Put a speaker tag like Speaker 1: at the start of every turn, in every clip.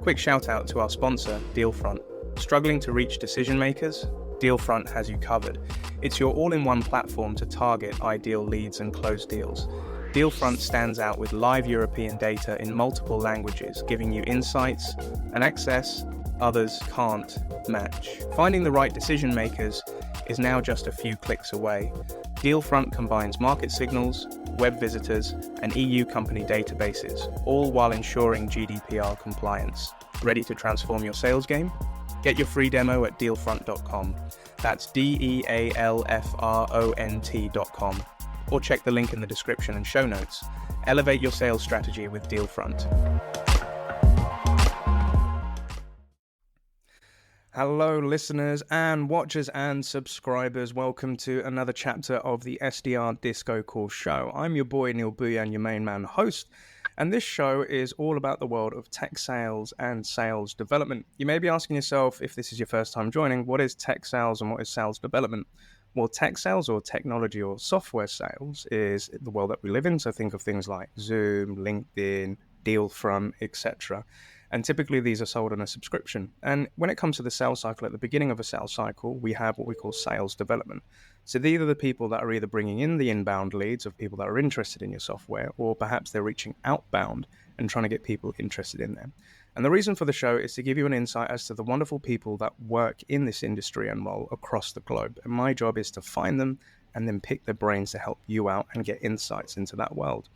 Speaker 1: Quick shout out to our sponsor, Dealfront. Struggling to reach decision makers? Dealfront has you covered. It's your all-in-one platform to target ideal leads and close deals. Dealfront stands out with live European data in multiple languages, giving you insights and access others can't match. Finding the right decision makers is now just a few clicks away. Dealfront combines market signals, web visitors, and EU company databases, all while ensuring GDPR compliance. Ready to transform your sales game? Get your free demo at dealfront.com. That's DEALFRONT.com. Or check the link in the description and show notes. Elevate your sales strategy with Dealfront. Hello, listeners and watchers and subscribers. Welcome to another chapter of the SDR DiscoCall show. I'm your boy, Neil Booyan, your main man host. And this show is all about the world of tech sales and sales development. You may be asking yourself, if this is your first time joining, what is tech sales and what is sales development? Well, tech sales or technology or software sales is the world that we live in. So think of things like Zoom, LinkedIn, Dealfront, etc. And typically these are sold on a subscription. And when it comes to the sales cycle, at the beginning of a sales cycle, we have what we call sales development. So these are the people that are either bringing in the inbound leads of people that are interested in your software, or perhaps they're reaching outbound and trying to get people interested in them. And the reason for the show is to give you an insight as to the wonderful people that work in this industry and role across the globe. And my job is to find them and then pick their brains to help you out and get insights into that world.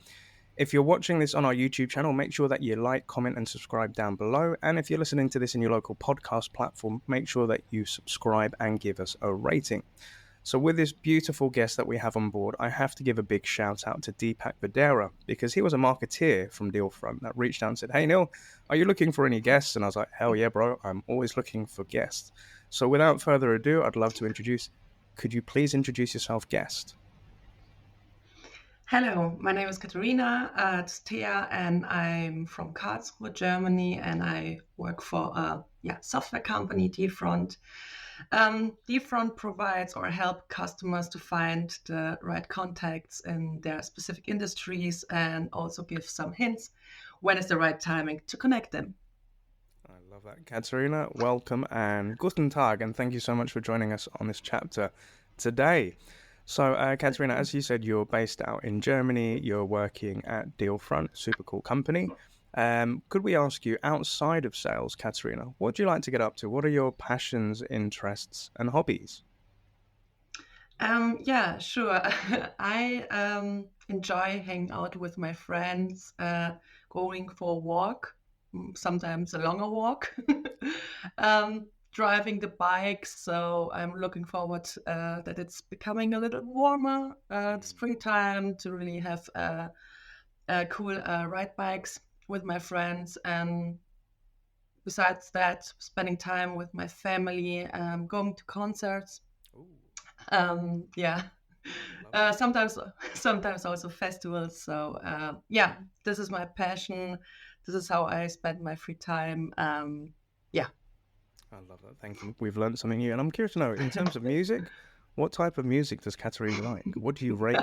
Speaker 1: If you're watching this on our YouTube channel, make sure that you like, comment, and subscribe down below. And if you're listening to this in your local podcast platform, make sure that you subscribe and give us a rating. So with this beautiful guest that we have on board, I have to give a big shout out to Deepak Vadera, because he was a marketeer from Dealfront that reached out and said, "Hey Neil, are you looking for any guests?" And I was like, "Hell yeah, bro, I'm always looking for guests." So without further ado, I'd love to could you please introduce yourself, guest?
Speaker 2: Hello, my name is Katerina Tustea, and I'm from Karlsruhe, Germany, and I work for a software company, Dealfront. Dealfront provides or help customers to find the right contacts in their specific industries, and also give some hints when is the right timing to connect them.
Speaker 1: I love that. Katerina, welcome and guten Tag, and thank you so much for joining us on this chapter today. So, Katerina, as you said, you're based out in Germany. You're working at Dealfront, super cool company. Could we ask you, outside of sales, Katerina, what do you like to get up to? What are your passions, interests, and hobbies?
Speaker 2: Yeah, sure. I enjoy hanging out with my friends, going for a walk, sometimes a longer walk. Driving the bike, so I'm looking forward that it's becoming a little warmer, springtime, to really have cool ride bikes with my friends. And besides that, spending time with my family, going to concerts. Sometimes also festivals. So this is my passion. This is how I spend my free time.
Speaker 1: I love that. Thank you. We've learned something new. And I'm curious to know, in terms of music, what type of music does Katerina like? What do you rate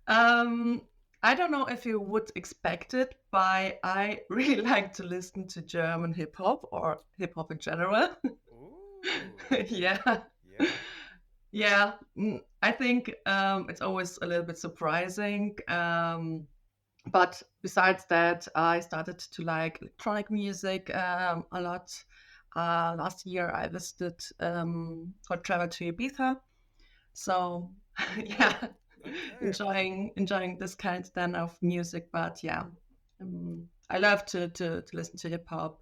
Speaker 1: to?
Speaker 2: I don't know if you would expect it, but I really like to listen to German hip hop or hip hop in general. Yeah. I think it's always a little bit surprising. But besides that, I started to like electronic music a lot. Last year, I visited or traveled to Ibiza. So, enjoying this kind then of music. But I love to listen to hip hop,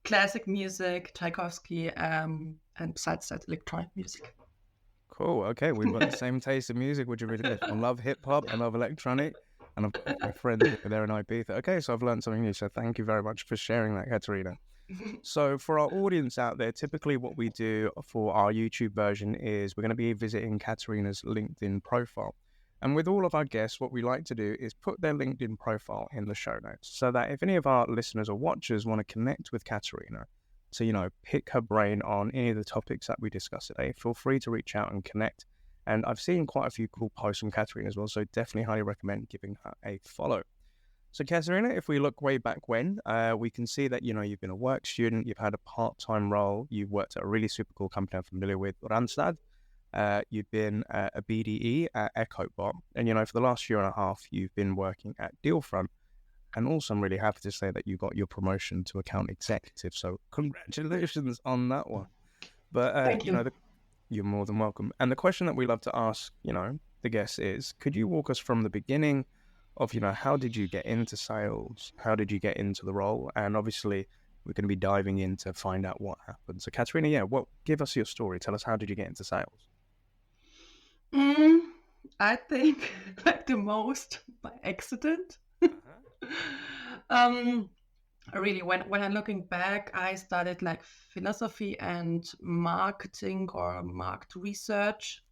Speaker 2: classic music, Tchaikovsky, and besides that, electronic music.
Speaker 1: Cool. Okay, we've got the same taste in music, which is really good. I love hip hop. I love electronic. And I've got my friends over there in Ibiza. Okay, so I've learned something new. So thank you very much for sharing that, Katerina. So for our audience out there, typically what we do for our YouTube version is we're going to be visiting Katerina's LinkedIn profile. And with all of our guests, what we like to do is put their LinkedIn profile in the show notes, so that if any of our listeners or watchers want to connect with Katerina to, pick her brain on any of the topics that we discuss today, feel free to reach out and connect. And I've seen quite a few cool posts from Katerina as well, so definitely highly recommend giving her a follow. So, Katerina, if we look way back when, we can see that, you've been a work student, you've had a part-time role, you've worked at a really super cool company I'm familiar with, Randstad. You've been a BDE at EchoBot. And, for the last year and a half, you've been working at Dealfront. And also, I'm really happy to say that you got your promotion to account executive. So, congratulations on that one. But,
Speaker 2: Thank you.
Speaker 1: You're more than welcome. And the question that we love to ask, the guests is, could you walk us from the beginning of, how did you get into sales? How did you get into the role? And obviously, we're going to be diving in to find out what happened. So, Katerina, give us your story. Tell us, how did you get into sales?
Speaker 2: I think like the most by accident. Really, when I'm looking back, I studied like philosophy and marketing or market research.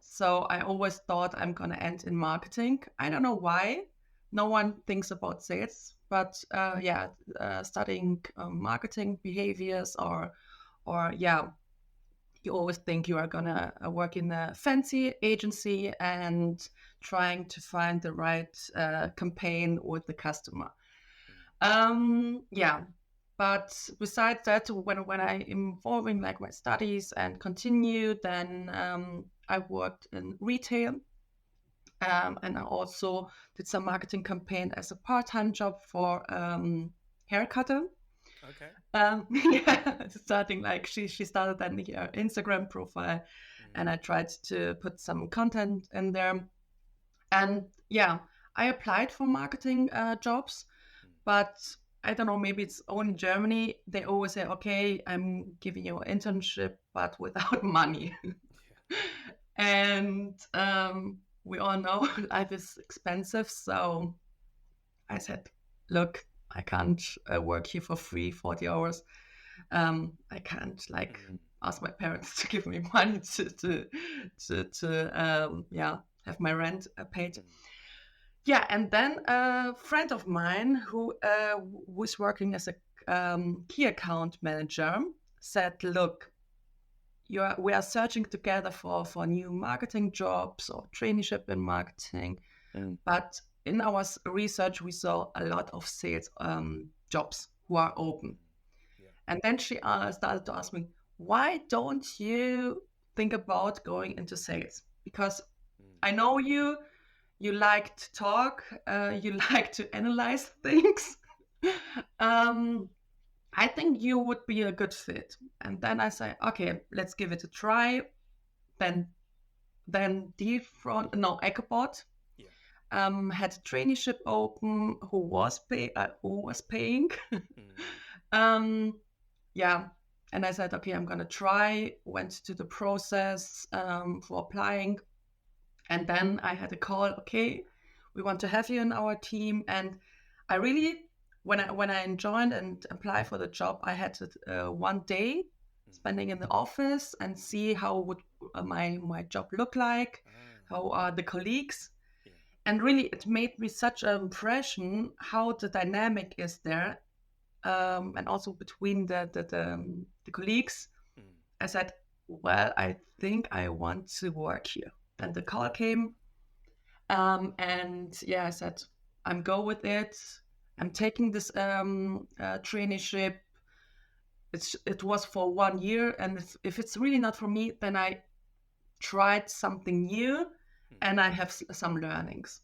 Speaker 2: So I always thought I'm gonna end in marketing. I don't know why. No one thinks about sales, but studying marketing behaviors or you always think you are gonna work in a fancy agency and trying to find the right campaign with the customer. But besides that, when I involving like my studies and continue, then I worked in retail, and I also did some marketing campaign as a part-time job for haircutter.
Speaker 1: Okay.
Speaker 2: Starting like she started then her Instagram profile, and I tried to put some content in there, and I applied for marketing jobs, but I don't know, maybe it's only in Germany. They always say, okay, I'm giving you an internship, but without money. And we all know life is expensive. So I said, look, I can't work here for free 40 hours. I can't ask my parents to give me money to have my rent paid. Yeah, and then a friend of mine who was working as a key account manager said, look, we are searching together for new marketing jobs or traineeship in marketing. But in our research, we saw a lot of sales jobs who are open. And then she started to ask me, why don't you think about going into sales? Because I know you like to talk, you like to analyze things. I think you would be a good fit. And then I say, okay, let's give it a try. Then EchoBot had a traineeship open who was paying. And I said, okay, I'm gonna try. Went to the process for applying, and then I had a call. Okay, we want to have you in our team. And I really, when I joined and applied for the job, I had one day spending in the office and see how would my job look like, how are the colleagues. And really, it made me such an impression how the dynamic is there, and also between the colleagues. I said, well, I think I want to work here. Then the call came, and I said, I'm go with it. I'm taking this traineeship. It was for 1 year, and if it's really not for me, then I tried something new, and I have some learnings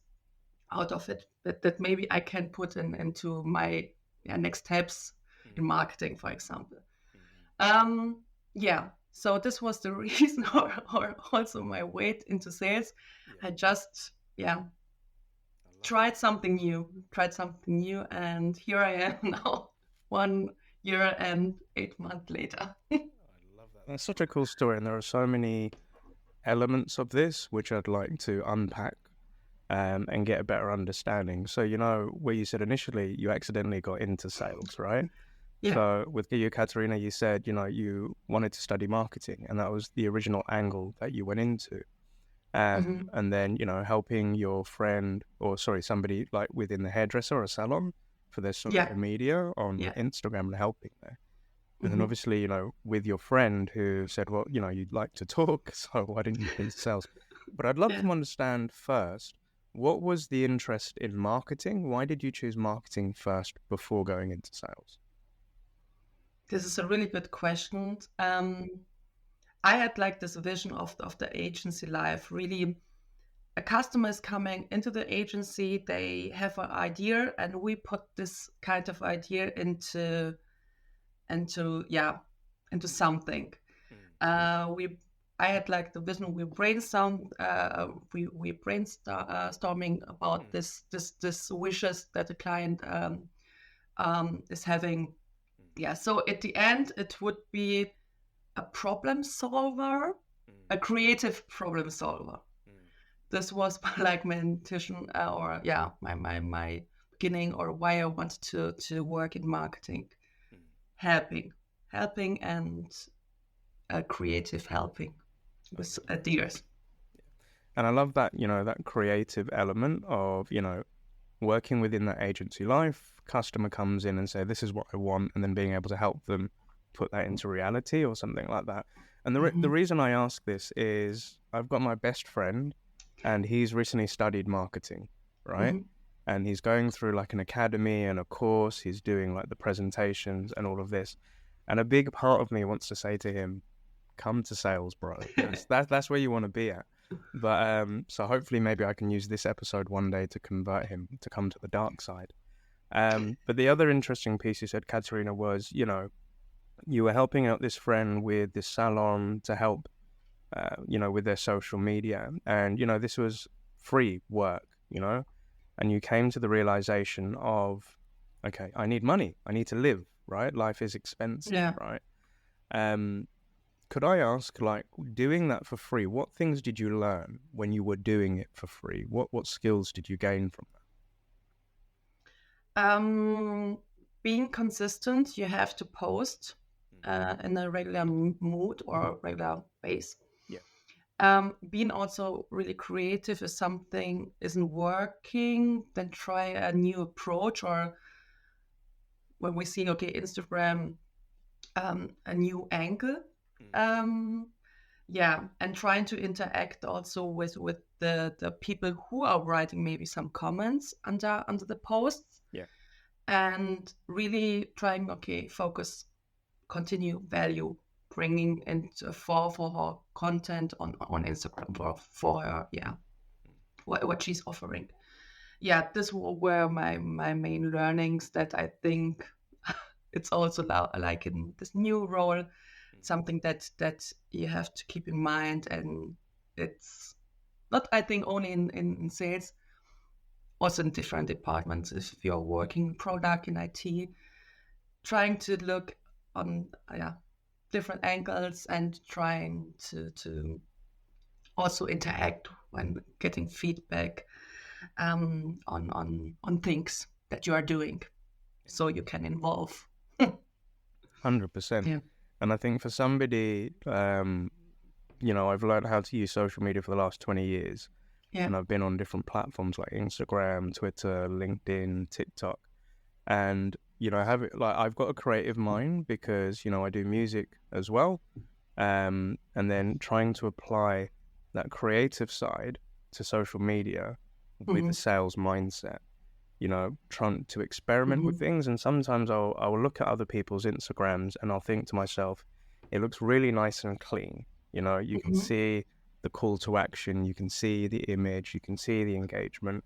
Speaker 2: out of it that maybe I can put into my next steps in marketing, for example. So this was the reason, or also my way into sales. I just tried something new, and here I am now, 1 year and 8 months later.
Speaker 1: I love that. That's such a cool story, and there are so many elements of this which I'd like to unpack and get a better understanding. So, where you said initially you accidentally got into sales, right?
Speaker 2: Yeah.
Speaker 1: So with you, Katerina, you said, you wanted to study marketing, and that was the original angle that you went into. And then, helping your friend, somebody like within the hairdresser or salon for their social media on Instagram and helping there. And then obviously, with your friend who said, well, you'd like to talk, so why didn't you get into sales? But I'd love to understand first, What was the interest in marketing? Why did you choose marketing first before going into sales?
Speaker 2: This is a really good question. I had like this vision of the agency life. Really, a customer is coming into the agency, they have an idea, and we put this kind of idea into something. I had like the vision. We brainstorming about this wishes that the client is having. Yeah. So at the end, it would be a problem solver, a creative problem solver. This was like my intention, my beginning, or why I wanted to work in marketing, helping, and creative helping with ideas.
Speaker 1: And I love that, that creative element of, working within that agency life. Customer comes in and say, this is what I want, and then being able to help them put that into reality or something like that. And the reason I ask this is I've got my best friend, and he's recently studied marketing, right? And he's going through like an academy and a course. He's doing like the presentations and all of this. And a big part of me wants to say to him, come to sales, bro. That's where you want to be at. But so hopefully maybe I can use this episode one day to convert him to come to the dark side. But the other interesting piece you said, Katerina, was, you were helping out this friend with this salon to help, with their social media. And, this was free work, and you came to the realization of, okay, I need money. I need to live, right? Life is expensive, right? Could I ask, like, doing that for free, what things did you learn when you were doing it for free? What skills did you gain from
Speaker 2: that? Being consistent, you have to post in a regular mood or regular base. Being also really creative. If something isn't working, then try a new approach. Or when we see, okay, Instagram, a new angle. And trying to interact also with the people who are writing maybe some comments under the posts. And really trying, focus, continue value, bringing into for her content on Instagram for her, what she's offering. This were my main learnings that I think it's also like in this new role, something that you have to keep in mind. And it's not, I think, only in sales, also in different departments. If you're working in product, in IT, trying to look on different angles and trying to also interact when getting feedback on things that you are doing, so you can involve.
Speaker 1: 100%.
Speaker 2: Yeah.
Speaker 1: And I think for somebody, I've learned how to use social media for the last 20 years. And I've been on different platforms like Instagram, Twitter, LinkedIn, TikTok. And, I've got a creative mind because, I do music as well. And then trying to apply that creative side to social media with the sales mindset, trying to experiment with things. And sometimes I'll look at other people's Instagrams and I'll think to myself, it looks really nice and clean. You can see the call to action, you can see the image, you can see the engagement.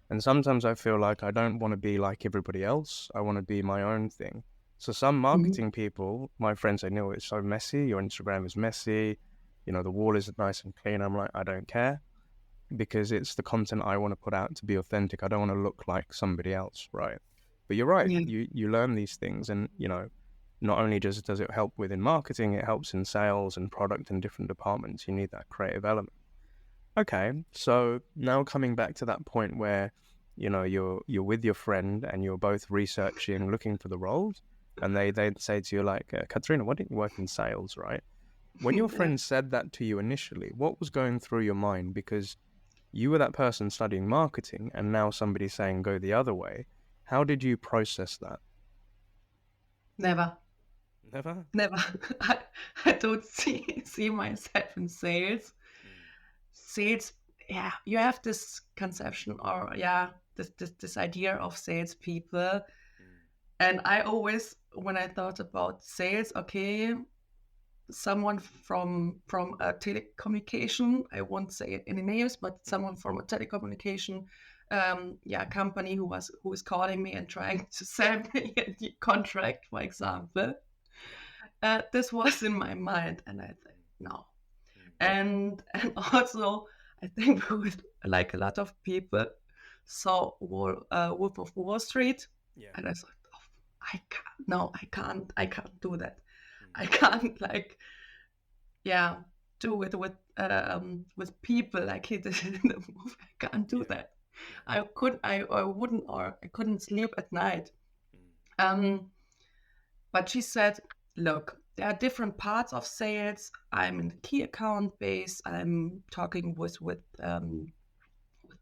Speaker 1: And sometimes I feel like I don't want to be like everybody else. I want to be my own thing. So some marketing people, my friends say, Neil, it's so messy. Your Instagram is messy. The wall isn't nice and clean. I'm like, I don't care, because it's the content I want to put out to be authentic. I don't want to look like somebody else, right? But you're right. You learn these things, and, not only does it help within marketing, it helps in sales and product and different departments. You need that creative element. Okay, so now coming back to that point where, you're with your friend and you're both researching, looking for the roles, and they say to you like, Katerina, why didn't you work in sales, right? When your friend said that to you initially, what was going through your mind? Because you were that person studying marketing, and now somebody's saying go the other way. How did you process that?
Speaker 2: Never.
Speaker 1: Never?
Speaker 2: I don't see myself in sales. Sales, you have this conception, or this idea of salespeople. And I always, when I thought about sales, okay, someone from a telecommunication, I won't say any names, but someone from a telecommunication company who is calling me and trying to sell me a new contract, for example. This was in my mind, and I think no. And also I think with like a lot of people saw Wolf of Wall Street, and I thought, oh, I can't do that. I can't do it with people like he did in the movie. I can't do that. I couldn't sleep at night. But she said, look, there are different parts of sales. I'm in the key account base. I'm talking with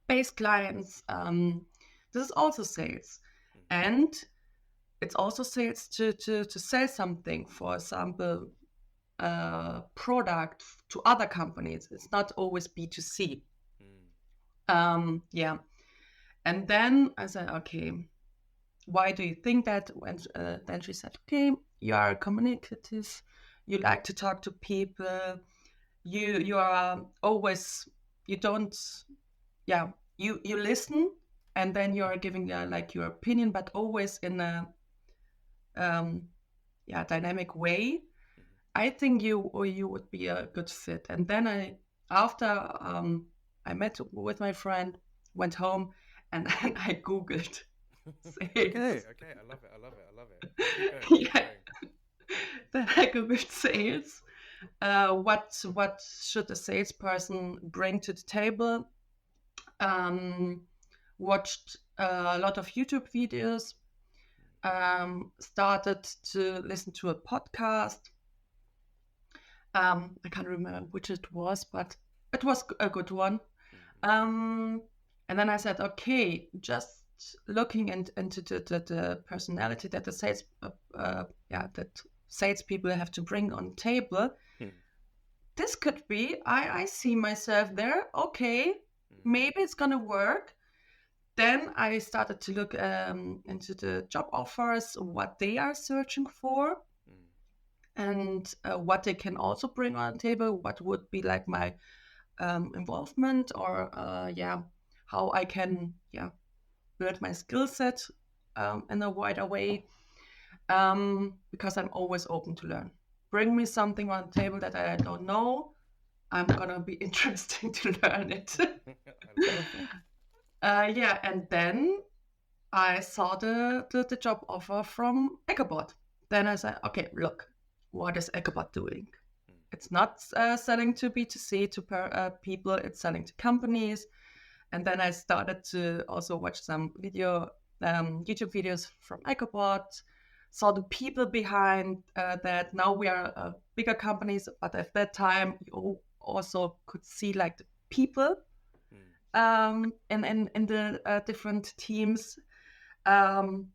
Speaker 2: base clients. This is also sales. And it's also sales to sell something, for example, product to other companies. It's not always B2C. And then I said, okay, why do you think that? Then she said, okay, you are communicative, you like to talk to people, you are always, you don't, you listen, and then you are giving your opinion, but always in a dynamic way. I think you would be a good fit. And then after I met with my friend, went home, and then I Googled sales.
Speaker 1: Okay, I love it.
Speaker 2: Then I Googled sales. What should a salesperson bring to the table? Watched a lot of YouTube videos. Started to listen to a podcast. I can't remember which it was, but it was a good one. And then I said, okay, just looking into the personality that the sales that salespeople have to bring on the table. This could be, I see myself there. Okay, maybe it's gonna work. Then I started to look into the job offers, what they are searching for, and what they can also bring on the table. What would be like my involvement, or how I can build my skill set in a wider way, because I'm always open to learn. Bring me something on the table that I don't know, I'm gonna be interested to learn it. And then I saw the job offer from Ecobot. Then I said, okay, look, what is Ecobot doing? It's not selling to B2C to people, it's selling to companies. And then I started to also watch some YouTube videos from Ecobot, saw the people behind that. Now we are bigger companies, but at that time you also could see like the people in the different teams. And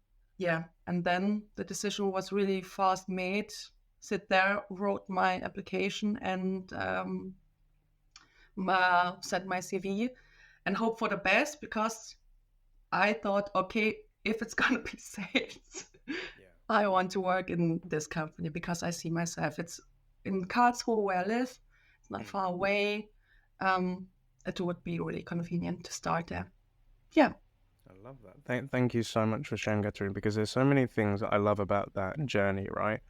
Speaker 2: then the decision was really fast made. Sit there, wrote my application, and sent my CV, and hope for the best, because I thought, okay, if it's gonna be sales, I want to work in this company because I see myself. It's in Karlsruhe where I live. It's not far away. It would be really convenient to start there. Yeah.
Speaker 1: I love that. Thank you so much for sharing, Katerina, because there's so many things that I love about that journey, right?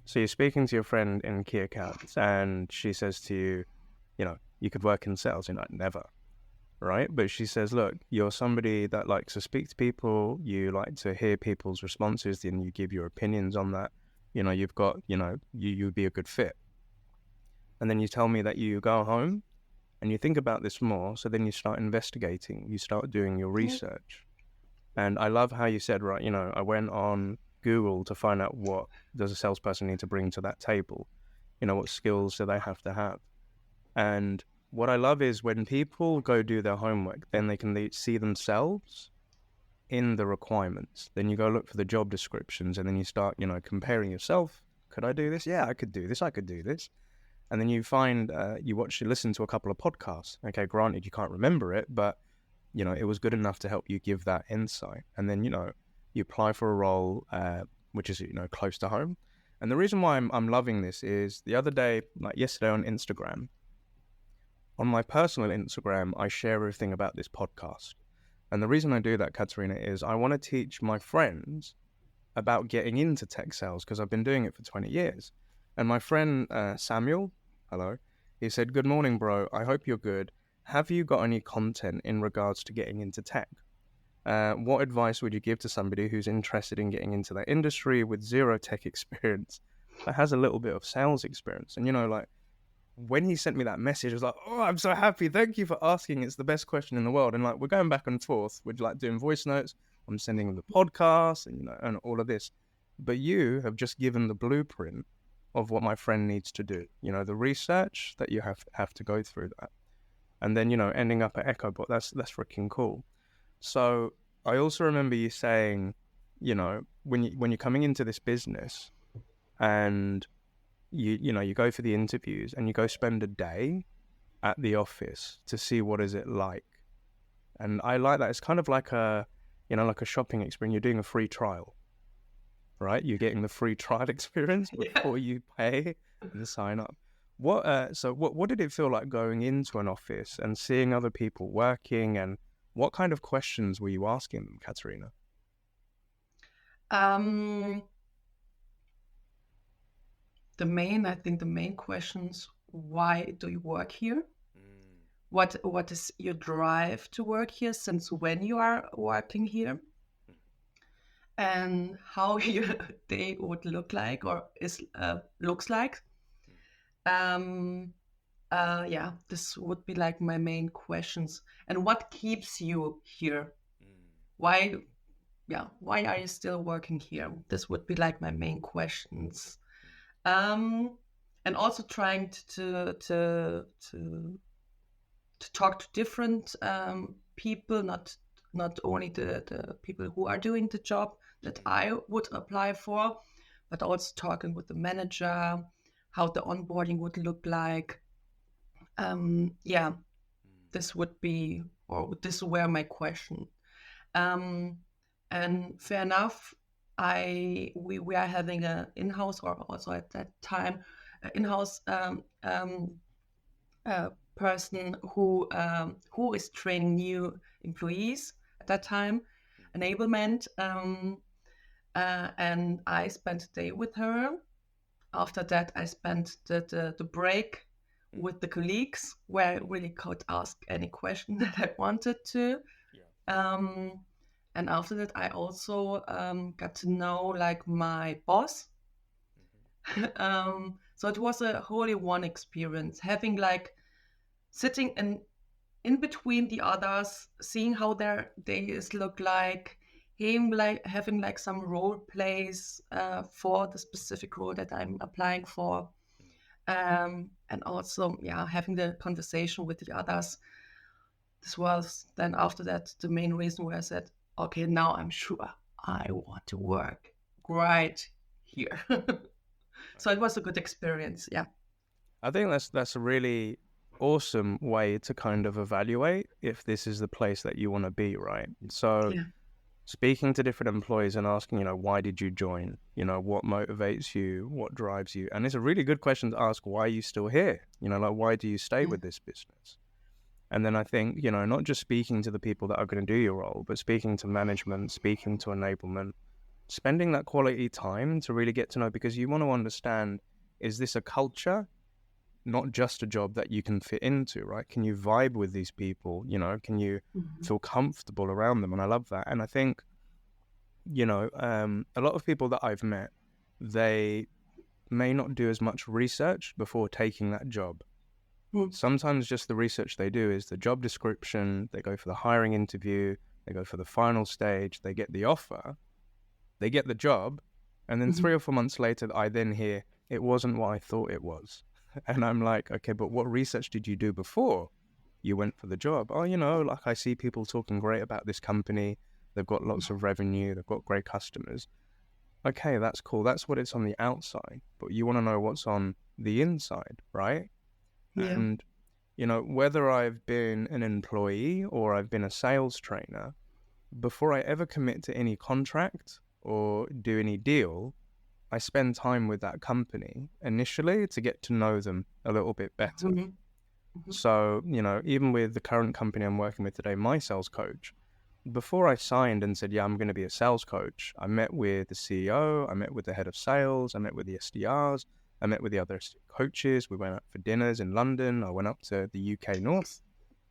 Speaker 1: So you're speaking to your friend in key accounts, and she says to you, you could work in sales. You're like, never, right? But she says, look, you're somebody that likes to speak to people. You like to hear people's responses, and you give your opinions on that. You've got, you'd be a good fit. And then you tell me that you go home and you think about this more. So then you start investigating, you start doing your research. And I love how you said, right, I went on Google to find out what does a salesperson need to bring to that table. What skills do they have to have? And what I love is when people go do their homework, then they can see themselves in the requirements. Then you go look for the job descriptions, and then you start, comparing yourself. Could I do this? Yeah, I could do this. I could do this. And then you find, you listen to a couple of podcasts. Okay, granted, you can't remember it, but, it was good enough to help you give that insight. And then, you apply for a role, which is, close to home. And the reason why I'm loving this is the other day, like yesterday on Instagram, on my personal Instagram, I share everything about this podcast. And the reason I do that, Katerina, is I want to teach my friends about getting into tech sales because I've been doing it for 20 years. And my friend Samuel, hello, he said, "Good morning, bro. I hope you're good. Have you got any content in regards to getting into tech? What advice would you give to somebody who's interested in getting into that industry with zero tech experience, but has a little bit of sales experience?" And, when he sent me that message, I was like, "Oh, I'm so happy. Thank you for asking. It's the best question in the world." And we're going back and forth. We're doing voice notes. I'm sending him the podcast and all of this. But you have just given the blueprint of what my friend needs to do. The research that you have to go through that. And then, ending up at EchoBot, that's freaking cool. So I also remember you saying, when you're coming into this business and you go for the interviews and you go spend a day at the office to see what is it like. And I like that. It's kind of like a shopping experience. You're doing a free trial, right? You're getting the free trial experience before you pay and sign up. What did it feel like going into an office and seeing other people working, and what kind of questions were you asking them, Katerina?
Speaker 2: The main questions: why do you work here? What is your drive to work here? Since when you are working here? And how your day would look like or looks like. This would be like my main questions. And what keeps you here? Why are you still working here? This would be like my main questions. And also trying to talk to different people, not only the people who are doing the job that I would apply for, but also talking with the manager, how the onboarding would look like. This would be, or this were my question. And fair enough, we are having an in-house, or also at that time, an in-house person who is training new employees at that time, enablement. And I spent a day with her. After that, I spent the break with the colleagues where I really could ask any question that I wanted to. And after that, I also got to know my boss. So it was a wholly one experience, having sitting in between the others, seeing how their days look like, him having some role plays for the specific role that I'm applying for, and also having the conversation with the others. This was then after that the main reason where I said, okay, now I'm sure I want to work right here. So it was a good experience. Yeah,
Speaker 1: I think that's a really awesome way to kind of evaluate if this is the place that you want to be, right? So speaking to different employees and asking, why did you join? What motivates you? What drives you? And it's a really good question to ask, why are you still here? Why do you stay with this business? And then I think, not just speaking to the people that are going to do your role, but speaking to management, speaking to enablement, spending that quality time to really get to know, because you want to understand, is this a culture, not just a job that you can fit into, right? Can you vibe with these people? Can you feel comfortable around them? And I love that. And I think, a lot of people that I've met, they may not do as much research before taking that job. Sometimes just the research they do is the job description, they go for the hiring interview, they go for the final stage, they get the offer, they get the job, and then 3 or 4 months later, I then hear, it wasn't what I thought it was. And I'm like, okay, but what research did you do before you went for the job? Oh, I see people talking great about this company. They've got lots of revenue. They've got great customers. Okay, that's cool. That's what it's on the outside. But you want to know what's on the inside, right?
Speaker 2: Yeah.
Speaker 1: And, you know, whether I've been an employee or I've been a sales trainer, before I ever commit to any contract or do any deal, I spend time with that company initially to get to know them a little bit better.
Speaker 2: Mm-hmm.
Speaker 1: So, you know, even with the current company I'm working with today, my sales coach, before I signed and said, yeah, I'm going to be a sales coach, I met with the CEO, I met with the head of sales, I met with the SDRs, I met with the other coaches. We went out for dinners in London. I went up to the UK North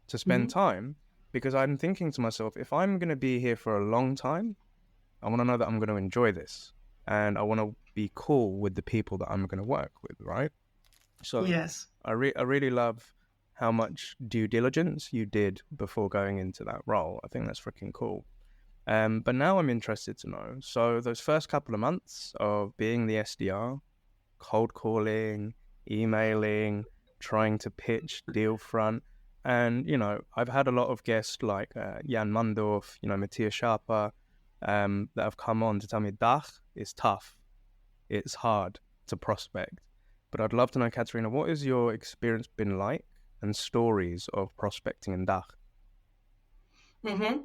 Speaker 1: to spend time because I'm thinking to myself, if I'm going to be here for a long time, I want to know that I'm going to enjoy this and I want to be cool with the people that I'm going to work with, right? So
Speaker 2: Yes.
Speaker 1: I really love how much due diligence you did before going into that role. I think that's freaking cool. But now I'm interested to know. So those first couple of months of being the SDR, cold calling, emailing, trying to pitch deal front, and you know I've had a lot of guests like Jan Mundorf, you know Matthias Sharper, that have come on to tell me DACH is tough, it's hard to prospect. But I'd love to know, Katerina, what has your experience been like and stories of prospecting in DACH?
Speaker 2: Mm-hmm.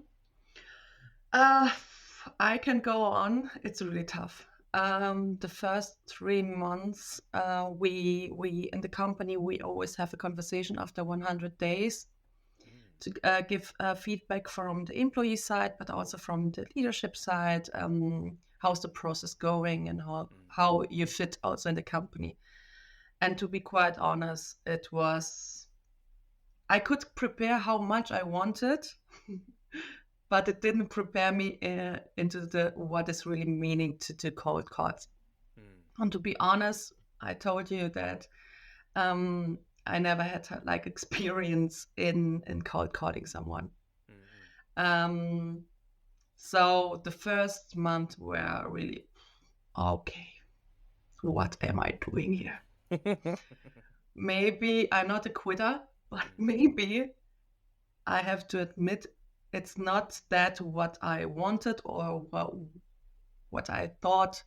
Speaker 2: I can go on. It's really tough. The first 3 months, we in the company we always have a conversation after 100 days to give feedback from the employee side, but also from the leadership side. How's the process going, and how you fit also in the company. And to be quite honest, it was I could prepare how much I wanted. But it didn't prepare me into the what is really meaning to cold calls. And to be honest, I told you that I never had like experience in cold calling someone. So the first month were really okay. What am I doing here? Maybe I'm not a quitter, but maybe I have to admit it's not that what I wanted or what I thought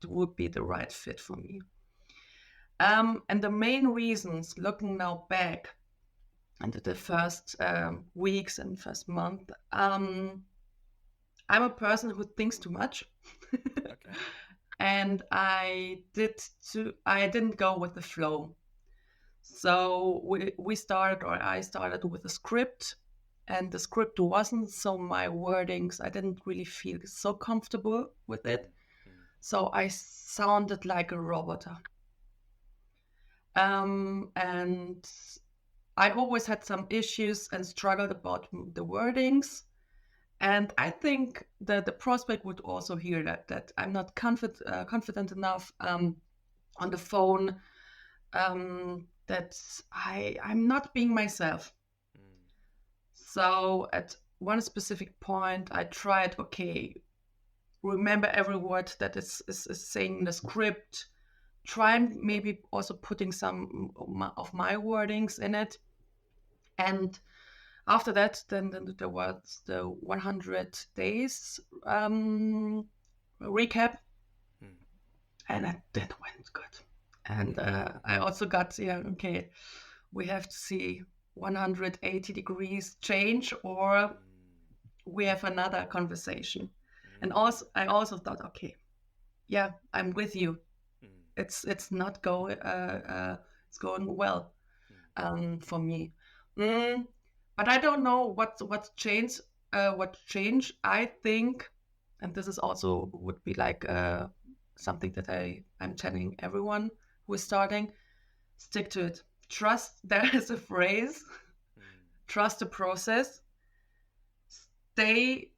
Speaker 2: would be the right fit for me. And the main reasons, looking now back into the first weeks and first month, I'm a person who thinks too much.
Speaker 1: Okay.
Speaker 2: And I didn't go with the flow. So I started with a script, and the script wasn't so my wordings. I didn't really feel so comfortable with it. So I sounded like a robot. And I always had some issues and struggled about the wordings. And I think that the prospect would also hear that I'm not confident enough on the phone, that I'm not being myself. So at one specific point, I tried, okay, remember every word that is saying in the script, try and maybe also putting some of my wordings in it. And after that, then there was the 100 days recap, and that went good. And I also got, okay, we have to see 180 degrees change, or we have another conversation. And also, I also thought, okay, yeah, I'm with you. It's not going. It's going well for me. But I don't know what's changed. What changed? I think, and this is also would be like something that I'm telling everyone who is starting: stick to it. Trust. There is a phrase. Trust the process. Stay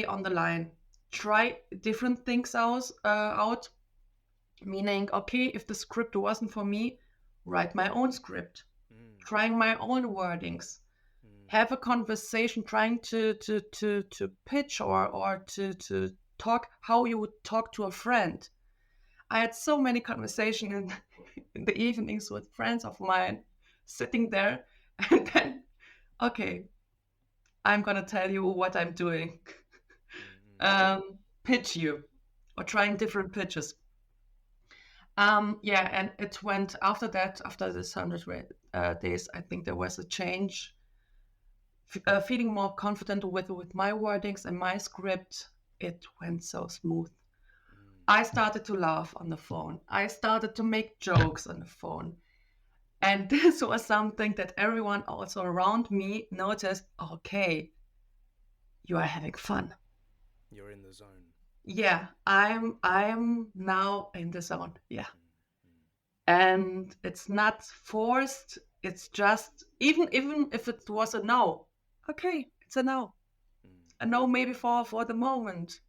Speaker 2: on the line. Try different things out. Meaning, okay, if the script wasn't for me, write my own script. Trying my own wordings. Have a conversation, trying to pitch or to talk how you would talk to a friend. I had so many conversations in the evenings with friends of mine, sitting there, and then, okay, I'm gonna tell you what I'm doing. Pitch you, or trying different pitches. Yeah, and it went after that, after this 100 days, I think there was a change, feeling more confident with my wordings and my script. It went so smooth. I started to laugh on the phone. I started to make jokes on the phone. And this was something that everyone also around me noticed. Okay, you are having fun.
Speaker 1: You're in the zone.
Speaker 2: Yeah, I'm now in the zone. Yeah. And it's not forced. It's just even if it was a no, okay, it's a no. A no maybe for the moment.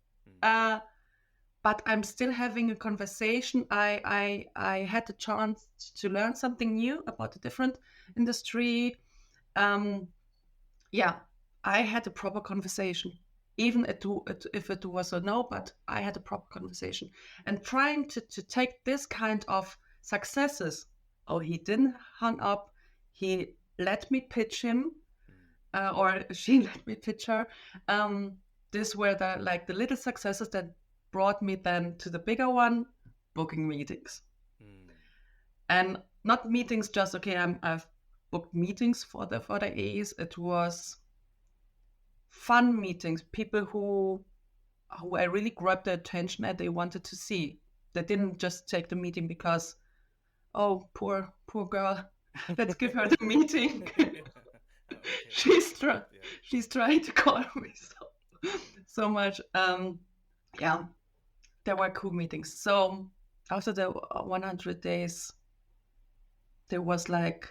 Speaker 2: But I'm still having a conversation. I had the chance to learn something new about a different industry. Yeah, I had a proper conversation, even if it was a no, but I had a proper conversation. And trying to take this kind of successes. Oh, he didn't hang up. He let me pitch him, or she let me pitch her. This were the little successes that brought me then to the bigger one, booking meetings. And not meetings just okay. I've booked meetings for the A's. It was fun meetings, people who I really grabbed their attention and they wanted to see. They didn't just take the meeting because, oh, poor girl, let's give her the meeting. She's trying to call me so much. Yeah, there were cool meetings. So after the 100 days, there was like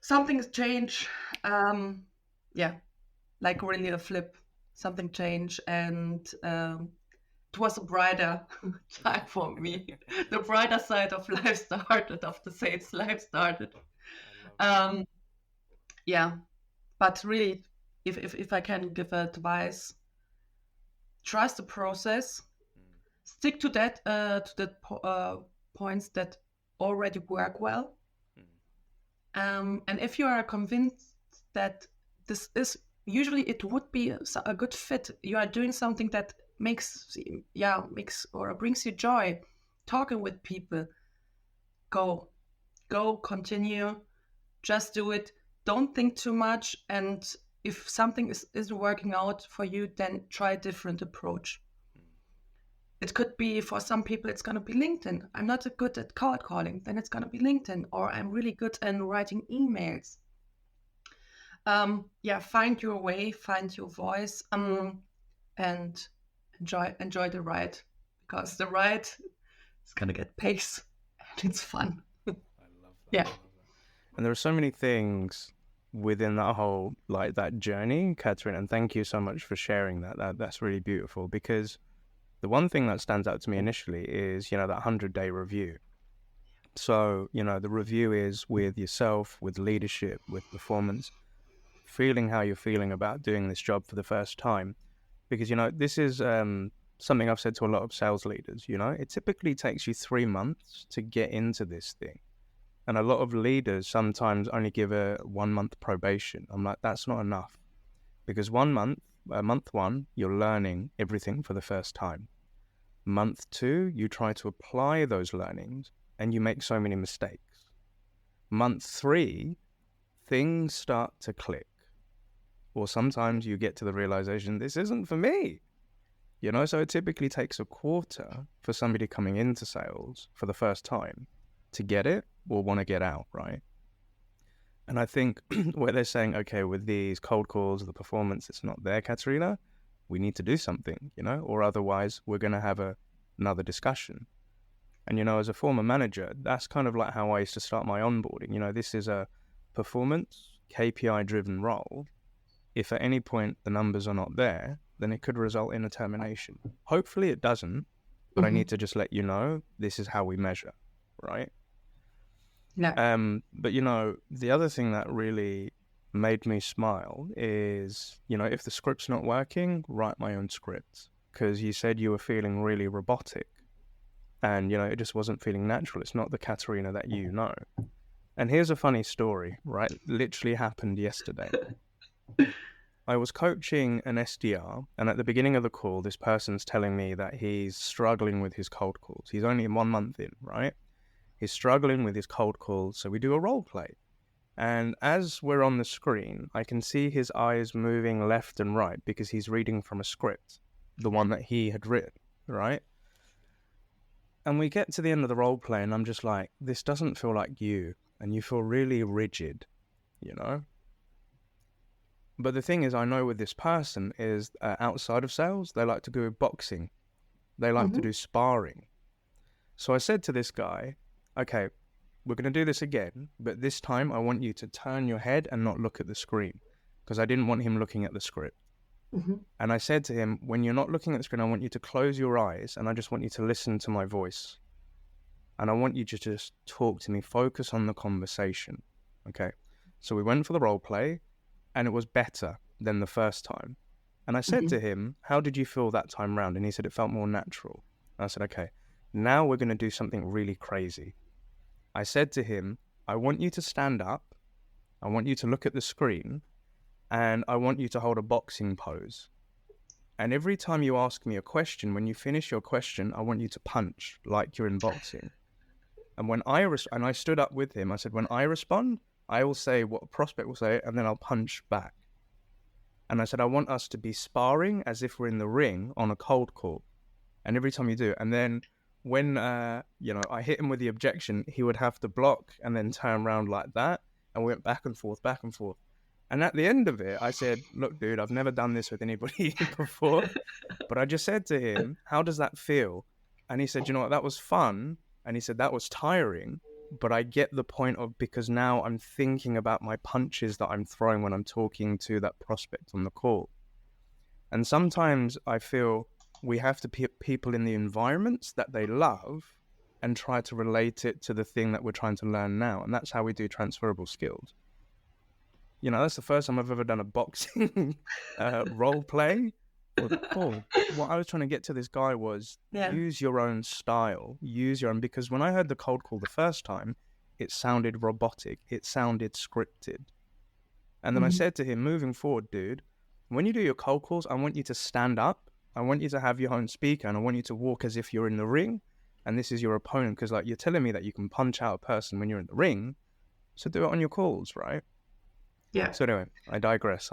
Speaker 2: something's changed. Yeah, like really a flip. Something changed, and it was a brighter time for me. The brighter side of life started, of the sales life started. Yeah, but really, if I can give advice, trust the process, stick to the points that already work well. And if you are convinced that this is usually it would be a good fit, you are doing something that makes or brings you joy, talking with people, go continue, just do it, don't think too much. And if something isn't working out for you, then try a different approach. It could be, for some people, it's going to be LinkedIn. I'm not good at cold calling. Then it's going to be LinkedIn. Or I'm really good at writing emails. Find your way, find your voice, and enjoy the ride. Because the ride is going to get pace. And it's fun.
Speaker 1: I love that.
Speaker 2: Yeah.
Speaker 1: And there are so many things within that whole, like, that journey, Katerina, and thank you so much for sharing that. That's really beautiful, because the one thing that stands out to me initially is, that 100-day review. So, the review is with yourself, with leadership, with performance, feeling how you're feeling about doing this job for the first time. Because, this is something I've said to a lot of sales leaders, it typically takes you 3 months to get into this thing. And a lot of leaders sometimes only give a 1-month probation. I'm like, that's not enough. Because month one, you're learning everything for the first time. Month 2, you try to apply those learnings and you make so many mistakes. Month 3, things start to click. Or sometimes you get to the realization, this isn't for me. So it typically takes a quarter for somebody coming into sales for the first time to get it or want to get out, right? And I think where they're saying, okay, with these cold calls, the performance, it's not there, Katerina, we need to do something, or otherwise we're going to have another discussion. And, as a former manager, that's kind of like how I used to start my onboarding. This is a performance, KPI-driven role. If at any point the numbers are not there, then it could result in a termination. Hopefully it doesn't, but I need to just let you know, this is how we measure, right?
Speaker 2: Yeah.
Speaker 1: But, the other thing that really made me smile is, if the script's not working, write my own script. Because you said you were feeling really robotic and, it just wasn't feeling natural. It's not the Katerina that you know. And here's a funny story, right? Literally happened yesterday. I was coaching an SDR, and at the beginning of the call, this person's telling me that he's struggling with his cold calls. He's only 1 month in, right? He's struggling with his cold calls, so we do a role play. And as we're on the screen, I can see his eyes moving left and right because he's reading from a script, the one that he had written, right? And we get to the end of the role play, and I'm just like, this doesn't feel like you, and you feel really rigid, you know? But the thing is, I know with this person is outside of sales, they like to do boxing. They like to do sparring. So I said to this guy, okay, we're going to do this again, but this time I want you to turn your head and not look at the screen, because I didn't want him looking at the script. And I said to him, when you're not looking at the screen, I want you to close your eyes and I just want you to listen to my voice. And I want you to just talk to me, focus on the conversation. Okay. So we went for the role play and it was better than the first time. And I said to him, how did you feel that time round? And he said, it felt more natural. And I said, okay, now we're going to do something really crazy. I said to him, I want you to stand up. I want you to look at the screen. And I want you to hold a boxing pose. And every time you ask me a question, when you finish your question, I want you to punch like you're in boxing. And when I stood up with him, I said, when I respond, I will say what a prospect will say, and then I'll punch back. And I said, I want us to be sparring as if we're in the ring on a cold call. And every time you do, and then when, I hit him with the objection, he would have to block and then turn around like that. And we went back and forth, back and forth. And at the end of it, I said, look, dude, I've never done this with anybody before. But I just said to him, how does that feel? And he said, you know what, that was fun. And he said, that was tiring. But I get the point of, because now I'm thinking about my punches that I'm throwing when I'm talking to that prospect on the call. And sometimes I feel we have to put people in the environments that they love and try to relate it to the thing that we're trying to learn now. And that's how we do transferable skills. You know, that's the first time I've ever done a boxing role play. What I was trying to get to this guy was use your own style, because when I heard the cold call the first time, it sounded robotic. It sounded scripted. And then I said to him, moving forward, dude, when you do your cold calls, I want you to stand up. I want you to have your own speaker, and I want you to walk as if you're in the ring and this is your opponent. Because like, you're telling me that you can punch out a person when you're in the ring. So do it on your calls, right?
Speaker 2: Yeah.
Speaker 1: So anyway, I digress.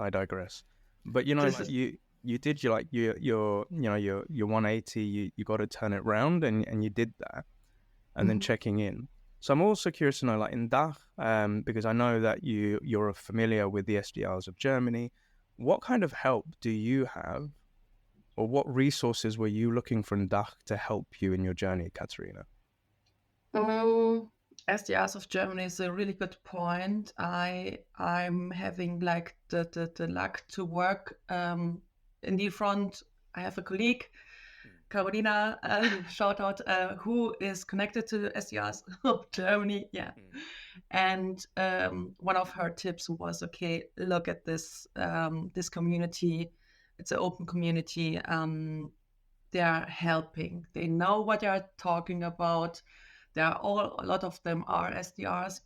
Speaker 1: But you know, like you did your 180. You got to turn it round, and you did that, and then checking in. So I'm also curious to know, like in DACH, because I know that you're familiar with the SDRs of Germany. What kind of help do you have, or what resources were you looking for in DACH to help you in your journey, Katerina?
Speaker 2: SDRs of Germany is a really good point. I'm having like the luck to work in the front. I have a colleague, Katerina, shout out, who is connected to the SDRs of Germany. Yeah. And one of her tips was, okay, look at this this community. It's an open community. They are helping. They know what they are talking about. A lot of them are SDRs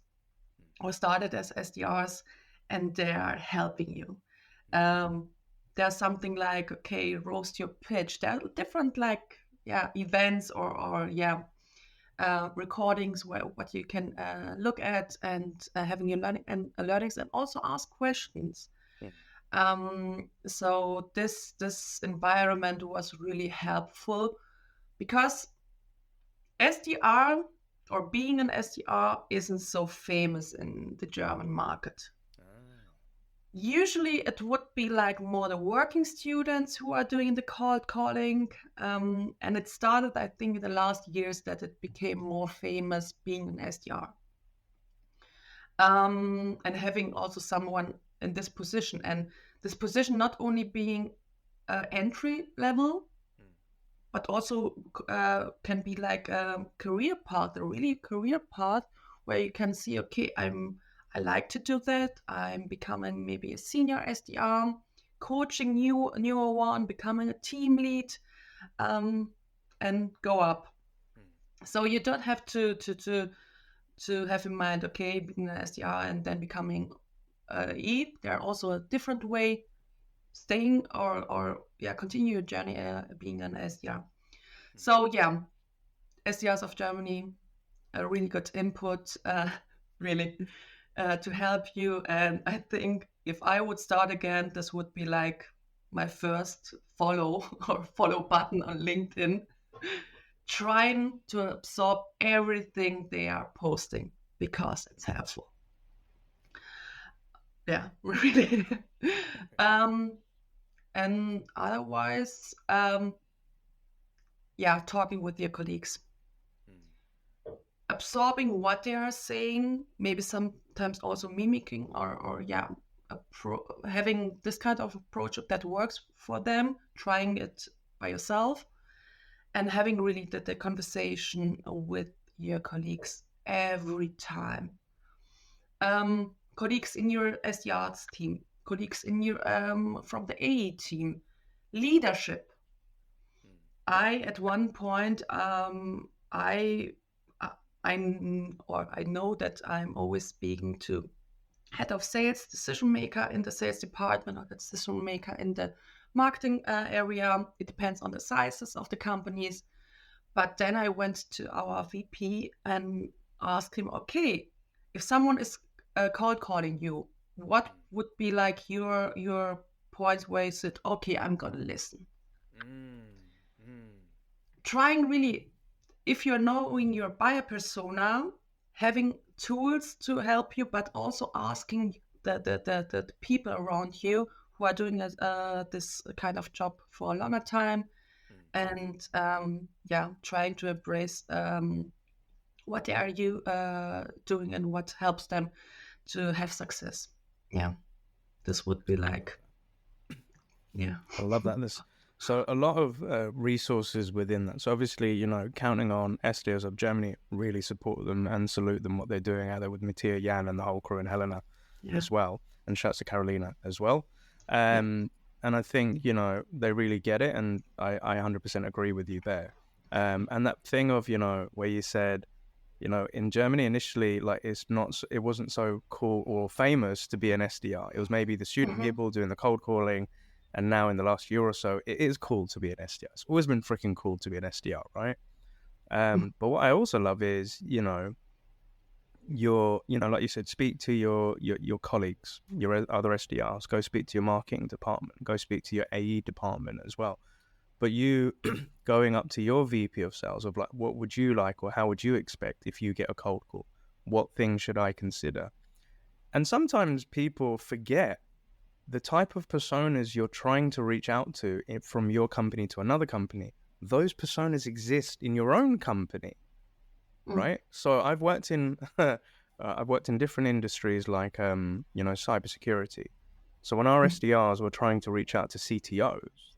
Speaker 2: or started as SDRs, and they are helping you. There's something like, okay, roast your pitch. There are different events or recordings where what you can look at and having your learnings and also ask questions. So this environment was really helpful because SDR or being an SDR isn't so famous in the German market. Usually it would be like more the working students who are doing the cold calling. And it started, I think, in the last years that it became more famous being an SDR. And having also someone in this position. And this position not only being entry level, but also can be like a career path, a really career path where you can see, okay, I like to do that. I'm becoming maybe a senior SDR, coaching newer one, becoming a team lead, and go up. So you don't have to have in mind, okay, being an SDR and then becoming E. There are also a different way staying or continue your journey being an SDR. So SDRs of Germany, a really good input, really to help you. And I think if I would start again, this would be like my first follow button on LinkedIn, trying to absorb everything they are posting because it's helpful. Yeah, really. And otherwise, talking with your colleagues, absorbing what they are saying, maybe sometimes also mimicking or having this kind of approach that works for them, trying it by yourself, and having really the conversation with your colleagues every time. Colleagues in your SDRs team, colleagues in your from the AE team, leadership. I at one point I know that I'm always speaking to head of sales, decision maker in the sales department, or the decision maker in the marketing area. It depends on the sizes of the companies. But then I went to our VP and asked him, okay, if someone is cold calling you, what would be like your points where you said, okay, I'm gonna listen. Trying really, if you're knowing your buyer persona, having tools to help you, but also asking the people around you who are doing this kind of job for a longer time, and trying to embrace what they are you doing and what helps them to have success. Yeah, this would be like,
Speaker 1: I love that. So a lot of resources within that. So obviously, counting on SDRs of Germany, really support them and salute them, what they're doing out there with Mattia, Jan, and the whole crew, and Helena as well. And shouts to Katerina as well. And I think, they really get it. And I 100% agree with you there. And that thing of, where you said, in Germany initially, like it wasn't so cool or famous to be an SDR. It was maybe the student people doing the cold calling. And now in the last year or so, it is cool to be an SDR. It's always been freaking cool to be an SDR, right? But what I also love is, like you said, speak to your colleagues, your other SDRs. Go speak to your marketing department. Go speak to your AE department as well. But you going up to your VP of sales of like, what would you like or how would you expect if you get a cold call? What things should I consider? And sometimes people forget the type of personas you're trying to reach out to from your company to another company. Those personas exist in your own company, right? So I've worked in different industries like cybersecurity. So when our SDRs were trying to reach out to CTOs,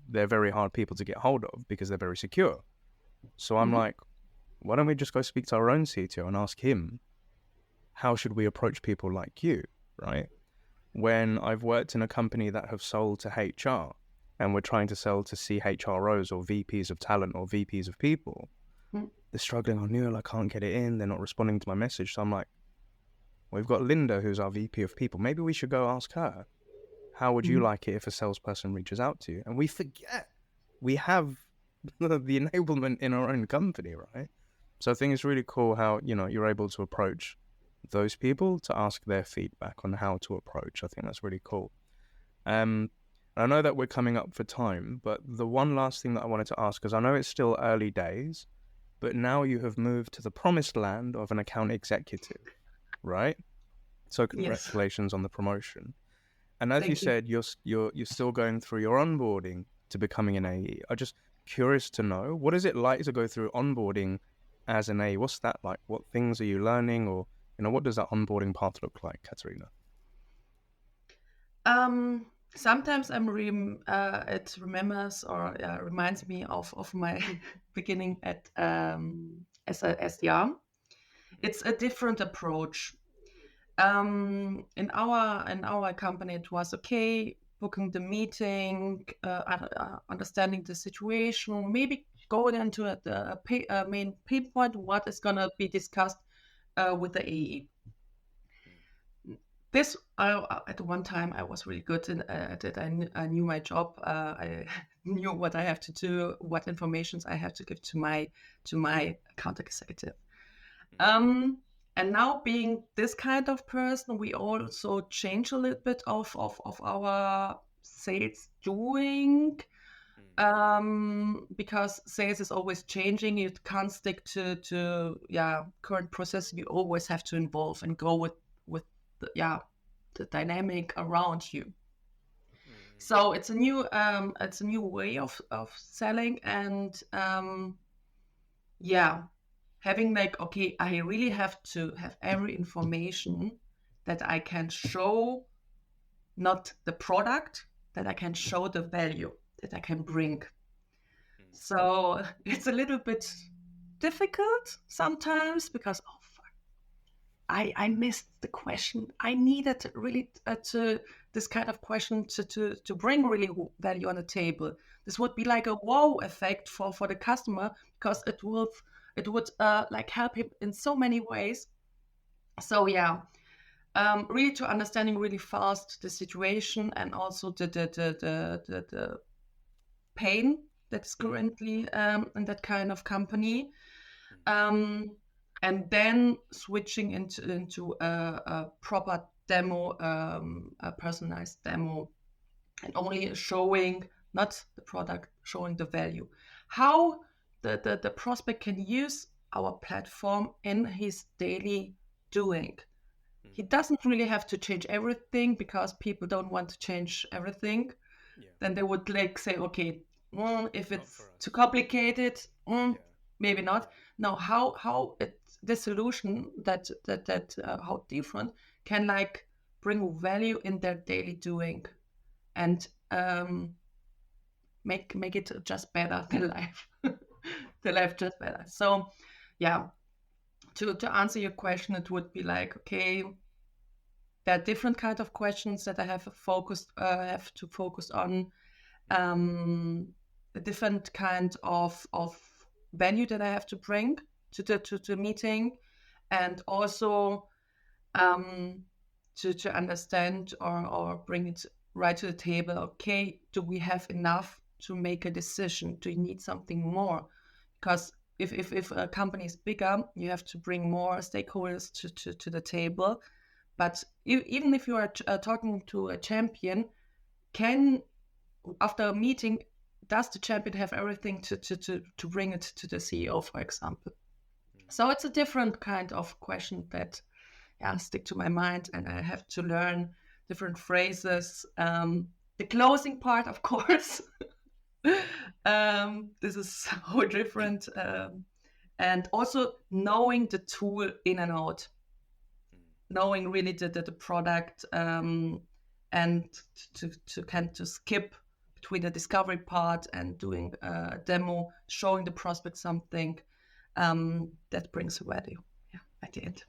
Speaker 1: they're very hard people to get hold of because they're very secure. So I'm like, why don't we just go speak to our own CTO and ask him, how should we approach people like you, right? When I've worked in a company that have sold to HR and we're trying to sell to CHROs or VPs of talent or VPs of people, they're struggling. Oh, Neil, I can't get it in. They're not responding to my message. So I'm like, we've got Linda, who's our VP of people. Maybe we should go ask her. How would you like it if a salesperson reaches out to you? And we forget we have the enablement in our own company, right? So I think it's really cool how, you're able to approach those people to ask their feedback on how to approach. I think that's really cool. I know that we're coming up for time, but the one last thing that I wanted to ask, because I know it's still early days, but now you have moved to the promised land of an account executive, right? So congratulations on the promotion. And as you said, you're still going through your onboarding to becoming an AE. I'm just curious to know, what is it like to go through onboarding as an AE? What's that like? What things are you learning, or what does that onboarding path look like, Katerina?
Speaker 2: Sometimes it remembers or reminds me of my beginning at as a SDR. It's a different approach. In our company, it was okay booking the meeting, understanding the situation, maybe going into the main pain point, what is gonna be discussed with the AE. this at one time I was really good at it. I knew my job. I knew what I have to do, what informations I have to give to my account executive. And now being this kind of person, we also change a little bit of our sales doing. Because sales is always changing. You can't stick to current process. You always have to involve and go with the dynamic around you. So it's a new way of selling, and having like, okay, I really have to have every information that I can show, not the product, that I can show the value that I can bring. So it's a little bit difficult sometimes because, oh fuck, I missed the question. I needed really this kind of question to bring really value on the table. This would be like a wow effect for the customer, because it would like help him in so many ways. So really to understanding really fast the situation, and also the pain that is currently in that kind of company, and then switching into a proper demo, a personalized demo, and only showing not the product, showing the value, how the prospect can use our platform in his daily doing. He doesn't really have to change everything, because people don't want to change everything. Then they would like say, okay, if it's too complicated, maybe not. Now, how the solution that how different can like bring value in their daily doing, and make it just better, the life, the life just better. So, to answer your question, it would be like, okay, there are different kind of questions that I have to focus on. A different kind of value that I have to bring to the meeting, and also to understand or bring it right to the table. Okay, do we have enough to make a decision? Do you need something more? Because if a company is bigger, you have to bring more stakeholders to the table. But even if you are talking to a champion, after a meeting, does the champion have everything to bring it to the CEO, for example? So it's a different kind of question that stick to my mind, and I have to learn different phrases. The closing part, of course, this is so different, and also knowing the tool in and out, knowing really the product, and to skip between the discovery part and doing a demo, showing the prospect something that brings value at the end.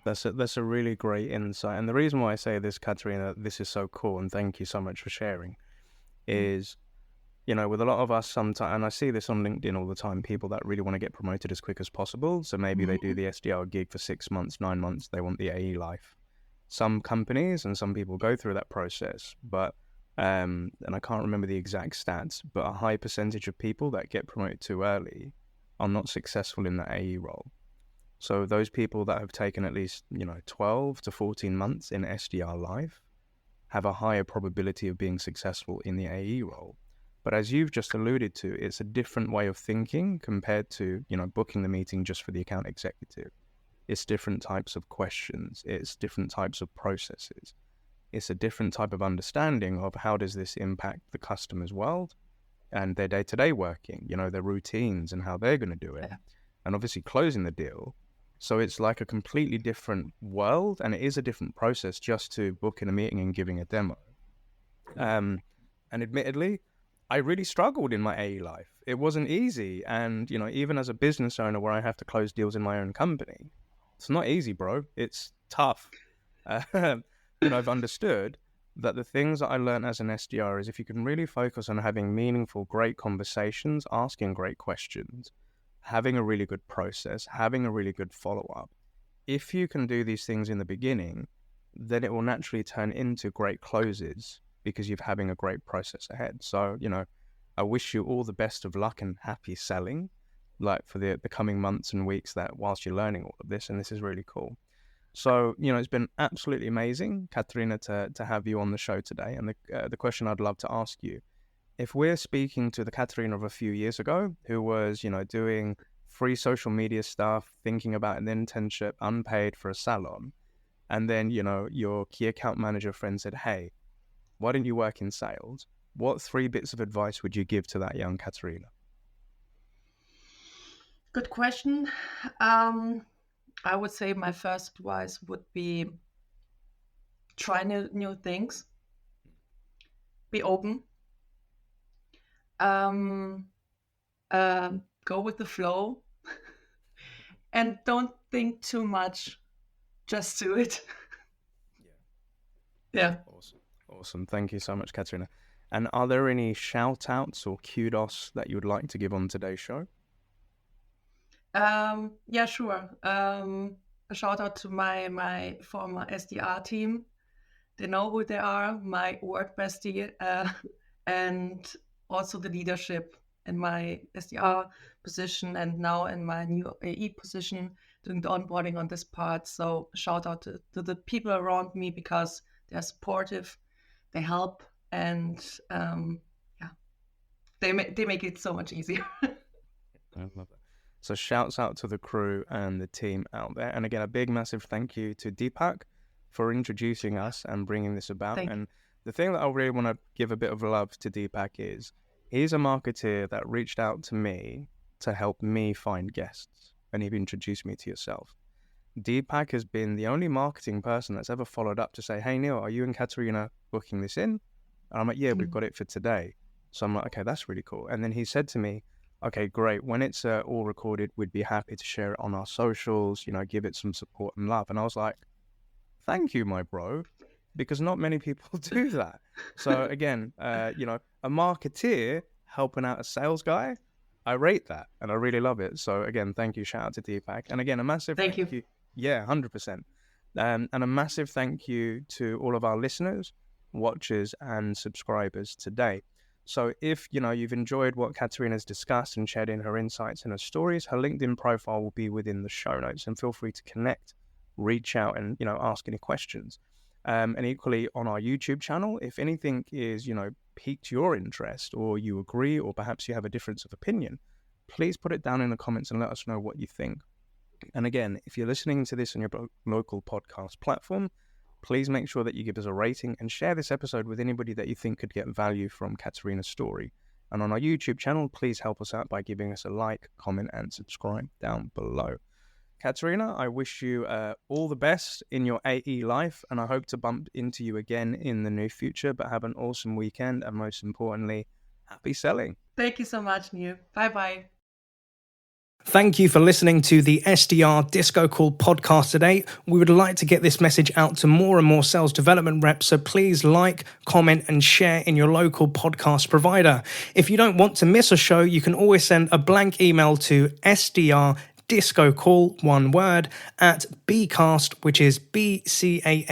Speaker 1: That's a really great insight. And the reason why I say this, Katerina, this is so cool, and thank you so much for sharing, is, with a lot of us sometimes, and I see this on LinkedIn all the time, people that really want to get promoted as quick as possible. So maybe they do the SDR gig for 6 months, 9 months, they want the AE life. Some companies and some people go through that process, but, and I can't remember the exact stats, but a high percentage of people that get promoted too early are not successful in the AE role. So those people that have taken at least, 12 to 14 months in SDR life have a higher probability of being successful in the AE role. But as you've just alluded to, it's a different way of thinking compared to, booking the meeting just for the account executive. It's different types of questions. It's different types of processes. It's a different type of understanding of how does this impact the customer's world and their day-to-day working, their routines and how they're going to do it. And obviously closing the deal. So it's like a completely different world, and it is a different process just to book in a meeting and giving a demo. And admittedly, I really struggled in my AE life. It wasn't easy. And, even as a business owner where I have to close deals in my own company, it's not easy, bro. It's tough. I've understood that the things that I learned as an SDR is if you can really focus on having meaningful, great conversations, asking great questions, having a really good process, having a really good follow-up. If you can do these things in the beginning, then it will naturally turn into great closes because you're having a great process ahead. So, I wish you all the best of luck and happy selling, like for the coming months and weeks that whilst you're learning all of this, and this is really cool. So, it's been absolutely amazing, Katerina, to have you on the show today. And the question I'd love to ask you, if we're speaking to the Katerina of a few years ago, who was, doing free social media stuff, thinking about an internship, unpaid for a salon, and then, your key account manager friend said, hey, why don't you work in sales? What 3 bits of advice would you give to that young Katerina?
Speaker 2: Good question. I would say my first advice would be try new things, be open, go with the flow, and don't think too much. Just do it. Yeah.
Speaker 1: Awesome. Thank you so much, Katerina. And are there any shout outs or kudos that you would like to give on today's show?
Speaker 2: Yeah, sure. A shout out to my former SDR team. They know who they are, my work bestie, and also the leadership in my SDR position and now in my new AE position, doing the onboarding on this part. So shout out to the people around me because they're supportive, they help, and they make it so much easier.
Speaker 1: I love that. So shouts out to the crew and the team out there. And again, a big, massive thank you to Deepak for introducing us and bringing this about. And the thing that I really want to give a bit of love to Deepak is he's a marketeer that reached out to me to help me find guests. And he introduced me to yourself. Deepak has been the only marketing person that's ever followed up to say, hey, Neil, are you and Katerina booking this in? And I'm like, yeah, we've got it for today. So I'm like, okay, that's really cool. And then he said to me, okay, great. When it's all recorded, we'd be happy to share it on our socials, give it some support and love. And I was like, thank you, my bro, because not many people do that. So again, a marketeer helping out a sales guy, I rate that and I really love it. So again, thank you. Shout out to Deepak. And again, a massive thank you. Yeah, 100%. And a massive thank you to all of our listeners, watchers and subscribers today. So if, you've enjoyed what Katerina's discussed and shared in her insights and her stories, her LinkedIn profile will be within the show notes, and feel free to connect, reach out and, ask any questions. And equally on our YouTube channel, if anything is, piqued your interest or you agree, or perhaps you have a difference of opinion, please put it down in the comments and let us know what you think. And again, if you're listening to this on your local podcast platform, please make sure that you give us a rating and share this episode with anybody that you think could get value from Katerina's story. And on our YouTube channel, please help us out by giving us a like, comment, and subscribe down below. Katerina, I wish you all the best in your AE life, and I hope to bump into you again in the near future, but have an awesome weekend, and most importantly, happy selling.
Speaker 2: Thank you so much, Neil. Bye-bye.
Speaker 1: Thank you for listening to the SDR DiscoCall podcast today. We would like to get this message out to more and more sales development reps, so please like, comment, and share in your local podcast provider. If you don't want to miss a show, you can always send a blank email to SDR DiscoCall, one word, at bcast, which is bcast.email,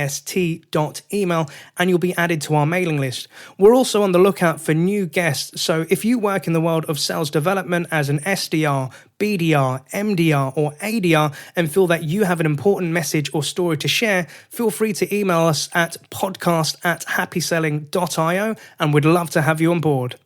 Speaker 1: and you'll be added to our mailing list. We're also on the lookout for new guests, so if you work in the world of sales development as an SDR, BDR, MDR, or ADR, and feel that you have an important message or story to share, feel free to email us at podcast@happyselling.io, and we'd love to have you on board.